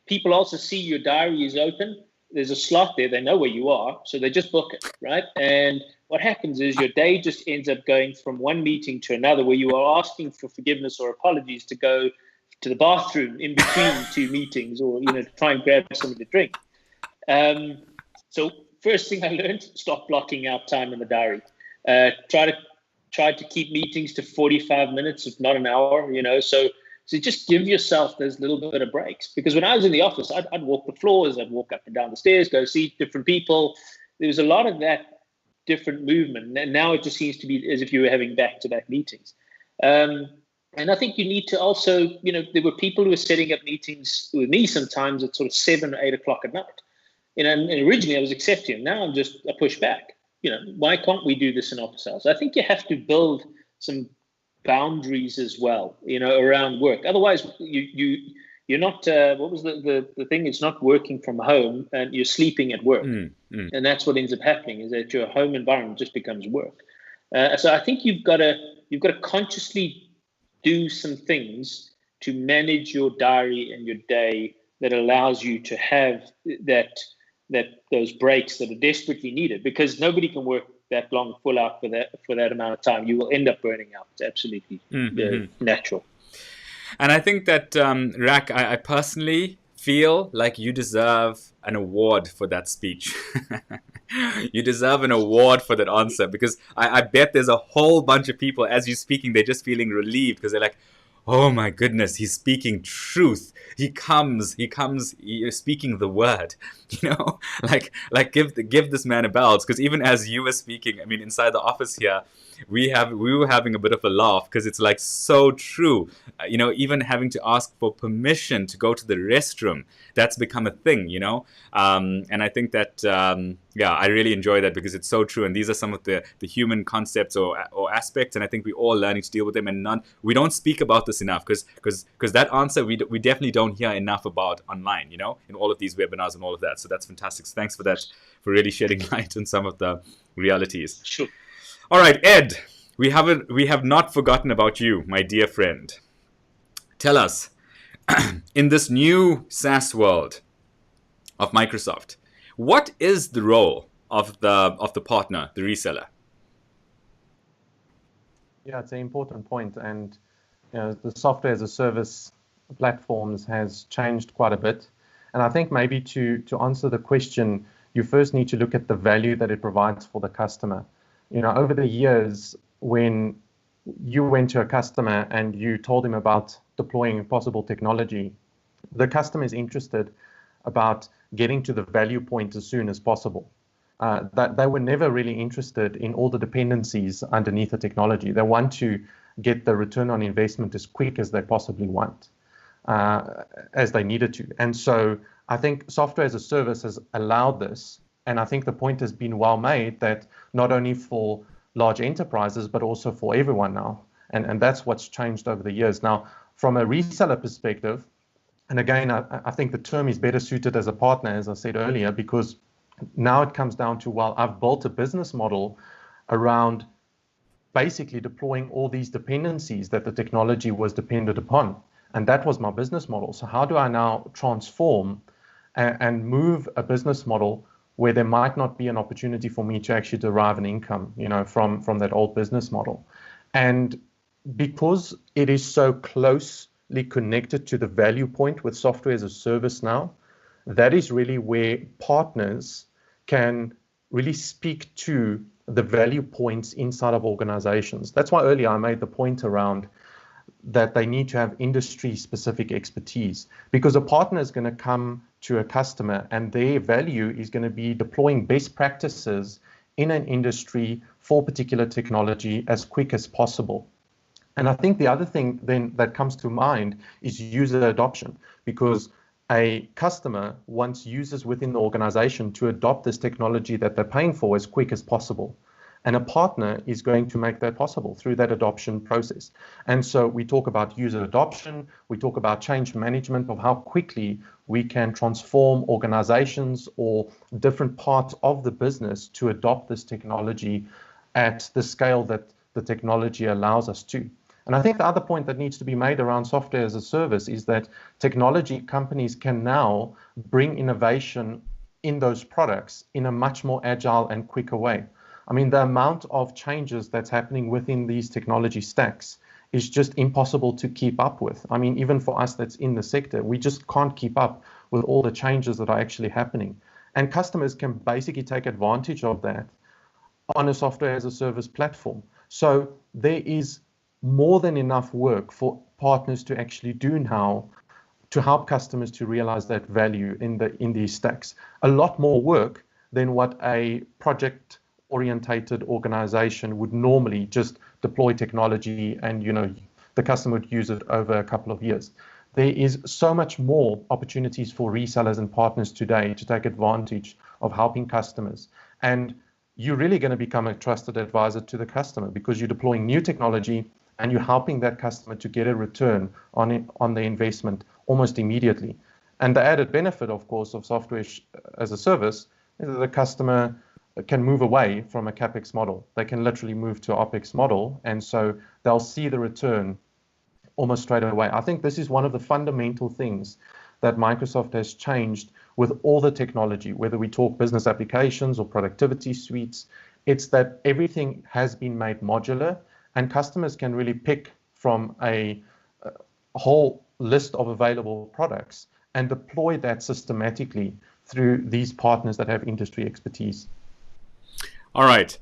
Speaker 3: People also see your diary is open. There's a slot there. They know where you are, so they just book it, right? And what happens is your day just ends up going from one meeting to another, where you are asking for forgiveness or apologies to go to the bathroom in between 2 meetings, or to try and grab something to drink. So first thing I learned: stop blocking out time in the diary. Try to keep meetings to 45 minutes, if not an hour. So just give yourself those little bit of breaks. Because when I was in the office, I'd walk the floors, I'd walk up and down the stairs, go see different people. There was a lot of that different movement, and now it just seems to be as if you were having back-to-back meetings. And I think you need to also, there were people who were setting up meetings with me sometimes at sort of 7 or 8 o'clock at night. And originally I was accepting. Now I'm just a pushback. Why can't we do this in office hours? I think you have to build some boundaries as well, around work. Otherwise, you're not. What was the thing? It's not working from home, and you're sleeping at work, and that's what ends up happening. Is that your home environment just becomes work. So I think you've got to consciously do some things to manage your diary and your day that allows you to have that those breaks that are desperately needed, because nobody can work that long full out for that amount of time. You will end up burning out. It's absolutely natural.
Speaker 1: And I think that, Rak, I personally feel like you deserve an award for that speech. You deserve an award for that answer, because I bet there's a whole bunch of people, as you're speaking, they're just feeling relieved because they're like, oh my goodness, he's speaking truth. He comes speaking the word, like give this man a belt. Because even as you were speaking, I mean, inside the office here, we were having a bit of a laugh because it's like so true. Even having to ask for permission to go to the restroom, that's become a thing, and I think that, I really enjoy that because it's so true. And these are some of the human concepts or aspects, and I think we're all learning to deal with them. And we don't speak about this enough because that answer we definitely don't hear enough about online, in all of these webinars and all of that. So that's fantastic. So thanks for that, for really shedding light on some of the realities.
Speaker 3: Sure.
Speaker 1: All right, Ed, we have not forgotten about you, my dear friend. Tell us, in this new SaaS world of Microsoft, what is the role of the partner, the reseller?
Speaker 2: Yeah, it's an important point, and the software as a service platforms has changed quite a bit. And I think maybe to answer the question, you first need to look at the value that it provides for the customer. Over the years, when you went to a customer and you told him about deploying possible technology, the customer is interested about getting to the value point as soon as possible. That they were never really interested in all the dependencies underneath the technology. They want to get the return on investment as quick as they possibly want, as they needed to. And so I think software as a service has allowed this. And I think the point has been well made that not only for large enterprises, but also for everyone now. And that's what's changed over the years. Now, from a reseller perspective, and again, I think the term is better suited as a partner, as I said earlier, because now it comes down to, well, I've built a business model around basically deploying all these dependencies that the technology was dependent upon. And that was my business model. So how do I now transform and move a business model where there might not be an opportunity for me to actually derive an income, from that old business model? And because it is so closely connected to the value point with software as a service now, that is really where partners can really speak to the value points inside of organizations. That's why earlier I made the point around that they need to have industry-specific expertise, because a partner is going to come to a customer and their value is going to be deploying best practices in an industry for particular technology as quick as possible. And I think the other thing then that comes to mind is user adoption, because a customer wants users within the organization to adopt this technology that they're paying for as quick as possible. And a partner is going to make that possible through that adoption process. And so we talk about user adoption, we talk about change management of how quickly we can transform organizations or different parts of the business to adopt this technology at the scale that the technology allows us to. And I think the other point that needs to be made around software as a service is that technology companies can now bring innovation in those products in a much more agile and quicker way. I mean, the amount of changes that's happening within these technology stacks is just impossible to keep up with. I mean, even for us that's in the sector, we just can't keep up with all the changes that are actually happening. And customers can basically take advantage of that on a software as a service platform. So there is more than enough work for partners to actually do now to help customers to realize that value in these stacks. A lot more work than what a project-orientated organization would normally just deploy technology and the customer would use it over a couple of years. There is so much more opportunities for resellers and partners today to take advantage of helping customers. And you're really going to become a trusted advisor to the customer because you're deploying new technology and you're helping that customer to get a return on the investment almost immediately. And the added benefit, of course, of software as a service is that the customer can move away from a CapEx model. They can literally move to an OpEx model, and so they'll see the return almost straight away. I think this is one of the fundamental things that Microsoft has changed with all the technology, whether we talk business applications or productivity suites. It's that everything has been made modular, and customers can really pick from a whole list of available products and deploy that systematically through these partners that have industry expertise.
Speaker 1: All right.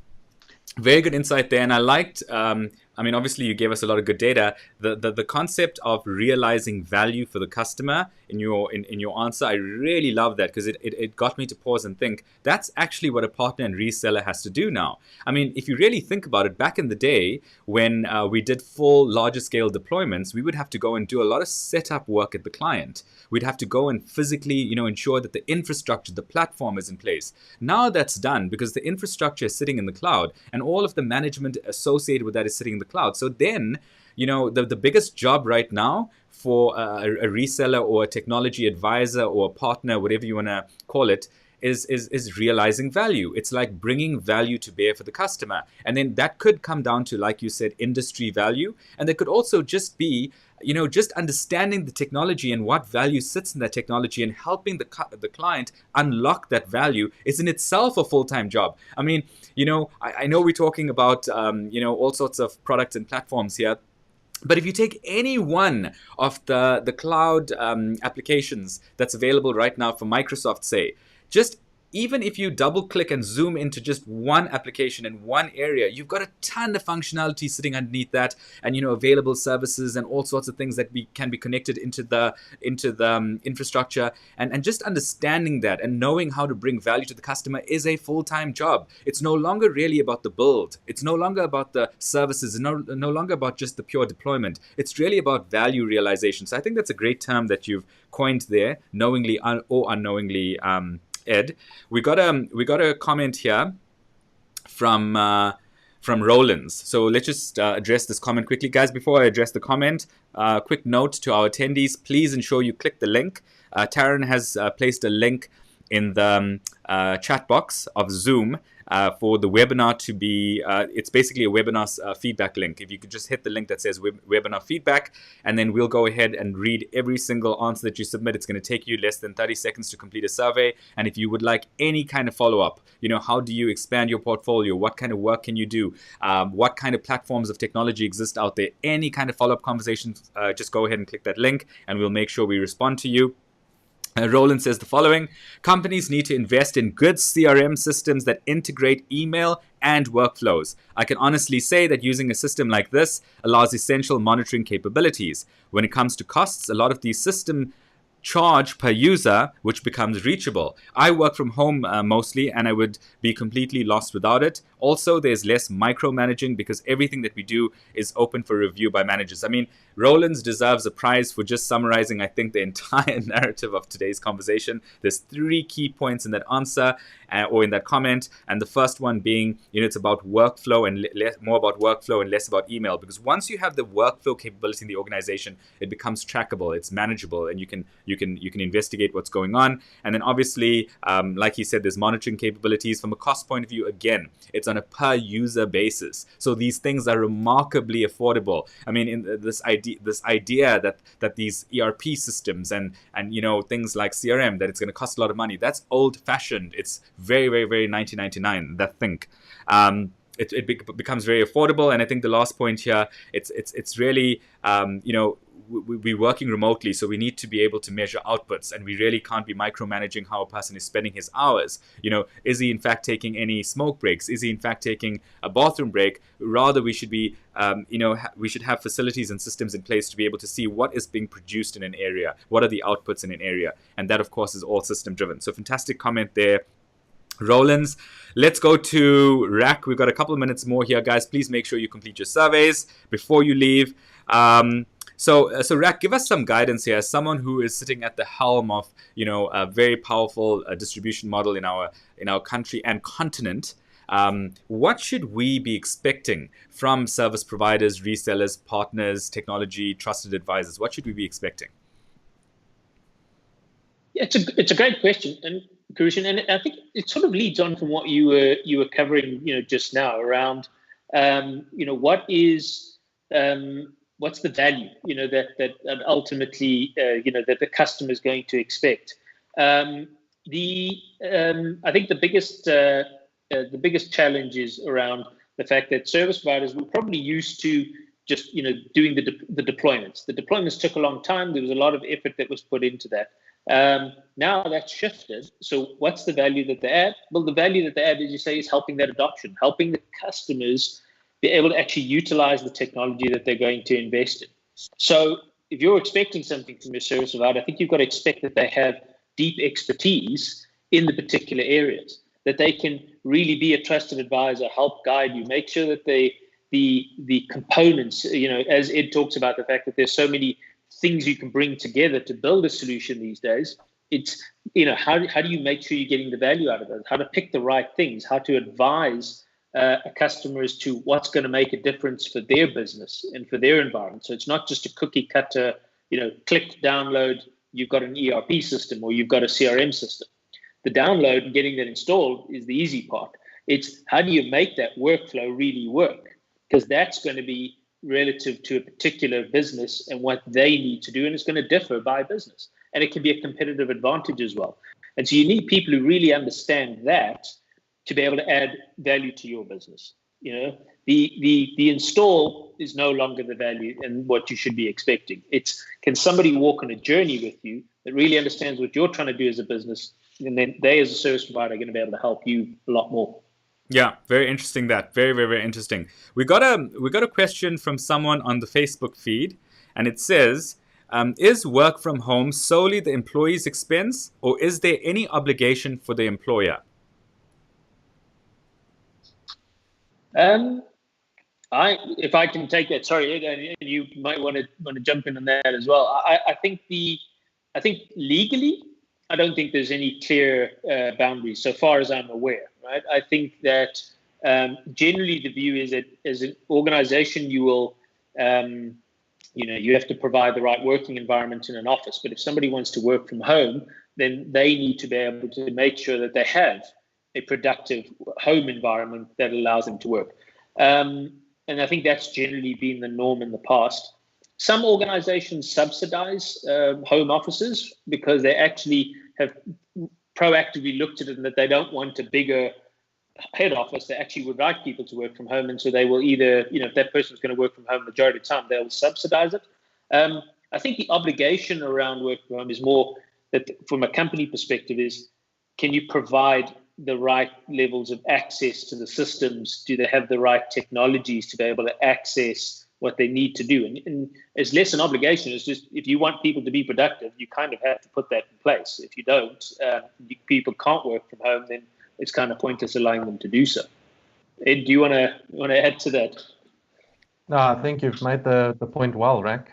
Speaker 1: Very good insight there. And I liked, obviously you gave us a lot of good data. The concept of realizing value for the customer in your answer, I really love that, because it got me to pause and think that's actually what a partner and reseller has to do now. I mean, if you really think about it, back in the day when we did full larger scale deployments, we would have to go and do a lot of setup work at the client. We'd have to go and physically, ensure that the infrastructure, the platform is in place. Now that's done because the infrastructure is sitting in the cloud, and all of the management associated with that is sitting in the cloud. So then, the biggest job right now for a reseller or a technology advisor or a partner, whatever you want to call it, is realizing value. It's like bringing value to bear for the customer. And then that could come down to, like you said, industry value. And there could also just be, just understanding the technology and what value sits in that technology and helping the client unlock that value is in itself a full-time job. I mean, I know we're talking about, all sorts of products and platforms here. But if you take any one of the cloud applications that's available right now for Microsoft, say, just even if you double click and zoom into just one application in one area, you've got a ton of functionality sitting underneath that, and available services and all sorts of things that can be connected into the infrastructure, and just understanding that and knowing how to bring value to the customer is a full-time job. It's no longer really about the build. It's no longer about the services. It's no longer about just the pure deployment. It's really about value realization. So I think that's a great term that you've coined there, knowingly or unknowingly. Ed, we got a comment here from Rollins. So let's just address this comment quickly, guys. Before I address the comment, quick note to our attendees: please ensure you click the link. Taryn has placed a link in the chat box of Zoom for the webinar to be, it's basically a webinar feedback link. If you could just hit the link that says webinar feedback, and then we'll go ahead and read every single answer that you submit. It's going to take you less than 30 seconds to complete a survey. And if you would like any kind of follow-up, how do you expand your portfolio? What kind of work can you do? What kind of platforms of technology exist out there? Any kind of follow-up conversations, just go ahead and click that link, and we'll make sure we respond to you. Roland says the following: companies need to invest in good CRM systems that integrate email and workflows. I can honestly say that using a system like this allows essential monitoring capabilities. When it comes to costs, a lot of these systems charge per user, which becomes reachable. I work from home mostly, and I would be completely lost without it. Also, there's less micromanaging because everything that we do is open for review by managers. I mean, Rollins deserves a prize for just summarizing, I think, the entire narrative of today's conversation. There's 3 key points in that answer or in that comment. And the first one being, it's about workflow and more about workflow and less about email. Because once you have the workflow capability in the organization, it becomes trackable, it's manageable, and you can investigate what's going on. And then obviously, like he said, there's monitoring capabilities. From a cost point of view, again, it's on a per user basis. So these things are remarkably affordable. I mean, in this idea that these ERP systems and things like CRM, that it's going to cost a lot of money, that's old fashioned. It's very, very, very 1999, that think. It becomes very affordable. And I think the last point here, it's really, we're working remotely, so we need to be able to measure outputs, and we really can't be micromanaging how a person is spending his hours. Is he in fact taking any smoke breaks? Is he in fact taking a bathroom break? Rather, we should be, we should have facilities and systems in place to be able to see what is being produced in an area, what are the outputs in an area, and that, of course, is all system driven. So fantastic comment there, Rollins. Let's go to Rack. We've got a couple of minutes more here, guys. Please make sure you complete your surveys before you leave. So Rack, give us some guidance here as someone who is sitting at the helm of, a very powerful distribution model in our country and continent. What should we be expecting from service providers, resellers, partners, technology, trusted advisors? What should we be expecting?
Speaker 3: Yeah, it's a great question, and Karushan, and I think it sort of leads on from what you were covering, just now around, what's the value, that ultimately, that the customer is going to expect. I think the biggest challenge is around the fact that service providers were probably used to just doing the deployments. The deployments took a long time. There was a lot of effort that was put into that. Now that's shifted. So what's the value that they add? Well, the value that they add, as you say, is helping that adoption, helping the customers be able to actually utilize the technology that they're going to invest in. So if you're expecting something from your service provider, I think you've got to expect that they have deep expertise in the particular areas, that they can really be a trusted advisor, help guide you, make sure that the components, as Ed talks about the fact that there's so many things you can bring together to build a solution these days. It's, how do you make sure you're getting the value out of it? How to pick the right things, how to advise a customer as to what's going to make a difference for their business and for their environment. So it's not just a cookie cutter, click, download, you've got an ERP system or you've got a CRM system. The download and getting that installed is the easy part. It's how do you make that workflow really work? Because that's going to be relative to a particular business and what they need to do, and it's going to differ by business. And it can be a competitive advantage as well. And so you need people who really understand that to be able to add value to your business. The install is no longer the value and what you should be expecting. It's, can somebody walk on a journey with you that really understands what you're trying to do as a business, and then they as a service provider are going to be able to help you a lot more.
Speaker 1: Yeah, very interesting. That very, very, very interesting. We got a question from someone on the Facebook feed, and it says, "Is work from home solely the employee's expense, or is there any obligation for the employer?"
Speaker 3: If I can take that, sorry, Ed, you might want to jump in on that as well. I think legally, I don't think there's any clear boundaries so far as I'm aware. Right? I think that generally the view is that as an organization, you will, you have to provide the right working environment in an office. But if somebody wants to work from home, then they need to be able to make sure that they have a productive home environment that allows them to work. And I think that's generally been the norm in the past. Some organizations subsidize home offices because they actually have proactively looked at it and that they don't want a bigger head office. They actually would like people to work from home. And so they will either, if that person's going to work from home majority of the time, they'll subsidize it. I think the obligation around work from home is more that from a company perspective is, can you provide the right levels of access to the systems? Do they have the right technologies to be able to access what they need to do? And it's less an obligation. It's just, if you want people to be productive, you kind of have to put that in place. If you don't, people can't work from home, then it's kind of pointless allowing them to do so. Ed, do you want to add to that?
Speaker 2: No, I think you've made the point well, Rack.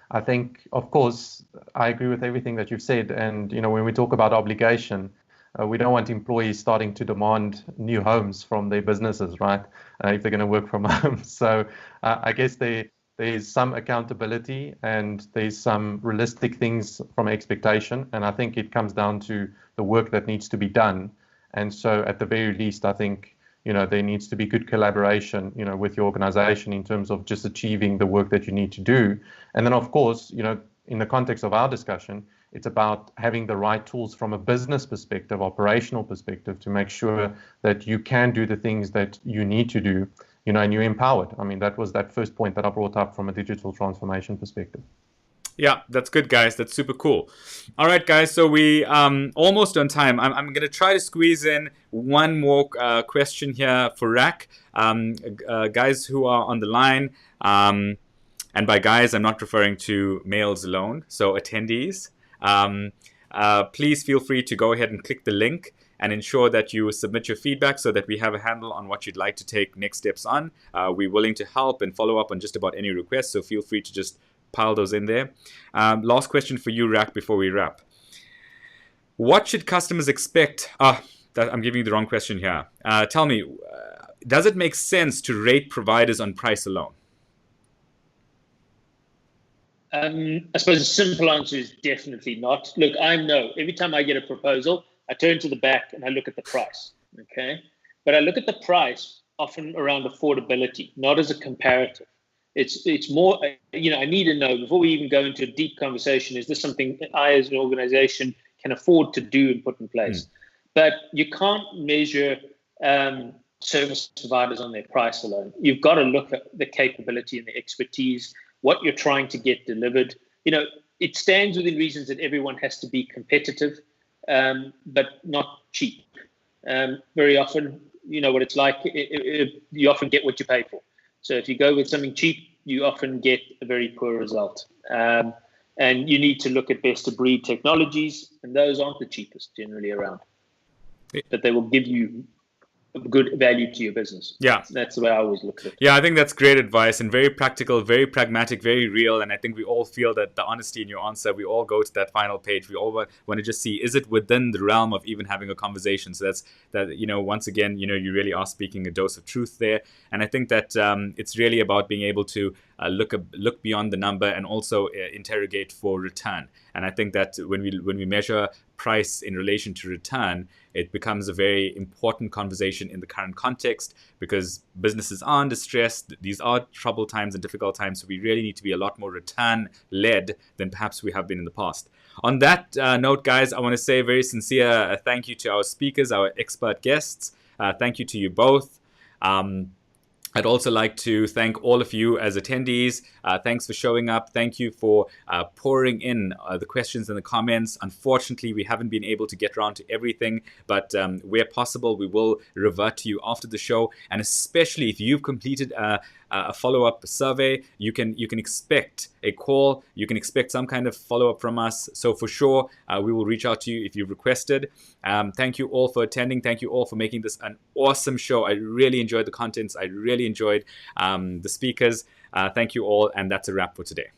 Speaker 2: I think, of course, I agree with everything that you've said. And, when we talk about obligation, we don't want employees starting to demand new homes from their businesses, right? If they're going to work from home. So I guess there's some accountability and there's some realistic things from expectation. And I think it comes down to the work that needs to be done. And so at the very least, I think, there needs to be good collaboration, with your organization in terms of just achieving the work that you need to do. And then, of course, in the context of our discussion, it's about having the right tools from a business perspective, operational perspective, to make sure that you can do the things that you need to do, and you're empowered. I mean, that was that first point that I brought up from a digital transformation perspective.
Speaker 1: Yeah, that's good, guys. That's super cool. All right, guys. So we almost on time. I'm going to try to squeeze in one more question here for Rack. Guys who are on the line, and by guys, I'm not referring to males alone. So attendees, please feel free to go ahead and click the link and ensure that you submit your feedback so that we have a handle on what you'd like to take next steps on. We're willing to help and follow up on just about any requests. So feel free to just pile those in there. Last question for you, Rack, before we wrap. What should customers expect? I'm giving you the wrong question here. Tell me, does it make sense to rate providers on price alone?
Speaker 3: I suppose the simple answer is definitely not. Look, every time I get a proposal, I turn to the back and I look at the price. Okay. But I look at the price often around affordability, not as a comparative. It's more, I need to know before we even go into a deep conversation, is this something I as an organization can afford to do and put in place. But you can't measure service providers on their price alone. You've got to look at the capability and the expertise, what you're trying to get delivered. It stands within reasons that everyone has to be competitive, but not cheap. Very often, what it's like, you often get what you pay for. So if you go with something cheap, you often get a very poor result. And you need to look at best of breed technologies, and those aren't the cheapest generally around. But they will give you good value to your business.
Speaker 1: Yeah.
Speaker 3: That's the way I always look at it.
Speaker 1: Yeah, I think that's great advice and very practical, very pragmatic, very real. And I think we all feel that the honesty in your answer, we all go to that final page. We all want to just see, is it within the realm of even having a conversation? So that's that, once again, you really are speaking a dose of truth there. And I think that it's really about being able to look beyond the number and also interrogate for return. And I think that when we measure price in relation to return, it becomes a very important conversation in the current context, because businesses are under stress. These are troubled times and difficult times. So we really need to be a lot more return-led than perhaps we have been in the past. On that note, guys, I want to say a very sincere thank you to our speakers, our expert guests. Thank you to you both. I'd also like to thank all of you as attendees. Thanks for showing up. Thank you for pouring in the questions and the comments. Unfortunately, we haven't been able to get around to everything, but where possible, we will revert to you after the show. And especially if you've completed a follow-up survey, you can expect a call. You can expect some kind of follow-up from us. So for sure, we will reach out to you if you've requested. Thank you all for attending. Thank you all for making this an awesome show. I really enjoyed the contents. I really enjoyed the speakers. Thank you all, and that's a wrap for today.